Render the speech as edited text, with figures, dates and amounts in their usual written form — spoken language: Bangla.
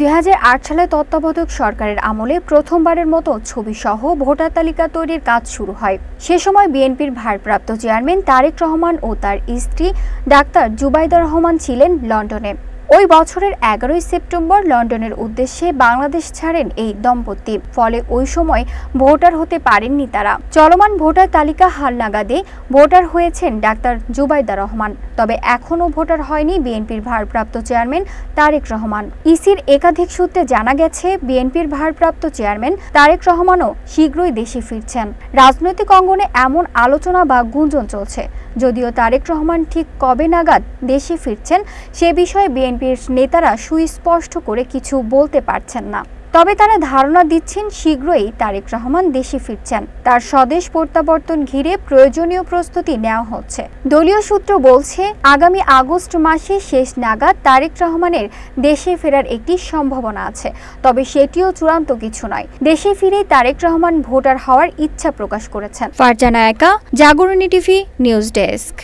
2008 সালে তত্ত্বাবধায়ক সরকারের আমলে প্রথমবারের মতো ছবিসহ ভোটার তালিকা তৈরির কাজ শুরু হয়। সে সময় বিএনপির ভারপ্রাপ্ত চেয়ারম্যান তারেক রহমান ও তার স্ত্রী ডাক্তার জুবাইদা রহমান ছিলেন লন্ডনে। ওই বছরের 11 সেপ্টেম্বর লন্ডনের উদ্দেশ্যে বাংলাদেশ ছাড়েন এই দম্পতি। ফলে ওই সময় ভোটার হতে পারেননি তারা। চলমান ভোটার তালিকা হালনাগাদে ভোটার হয়েছেন ডাক্তার জুবাইদা রহমান। তবে এখনও ভোটার হয়নি বিএনপির ভারপ্রাপ্ত চেয়ারম্যান তারেক রহমান। ইসির একাধিক সূত্রে জানা গেছে, বিএনপির ভারপ্রাপ্ত চেয়ারম্যান তারেক রহমানও শীঘ্রই দেশে ফিরছেন। রাজনৈতিক অঙ্গনে এমন আলোচনা বা গুঞ্জন চলছে। যদিও তারেক রহমান ঠিক কবে নাগাদ দেশে ফিরছেন সে বিষয়ে বিএনপির নেতারা সুস্পষ্ট করে কিছু বলতে পারছেন না। তবে তারা ধারণা দিচ্ছেন শীঘ্রই তারেক রহমান দেশে ফিরছেন। তার স্বদেশ প্রত্যাবর্তন ঘিরে প্রয়োজনীয় প্রস্তুতি নেওয়া হচ্ছে। দলীয় সূত্র বলছে, আগামী আগস্ট মাসে শেষ নাগাদ তারেক রহমানের দেশে ফেরার একটি সম্ভাবনা আছে। তবে সেটিও চূড়ান্ত কিছু নয়। দেশে ফিরেই তারেক রহমান ভোটার হওয়ার ইচ্ছা প্রকাশ করেছেন। ফারজানা একা, জাগরণী টিভি, নিউজ ডেস্ক।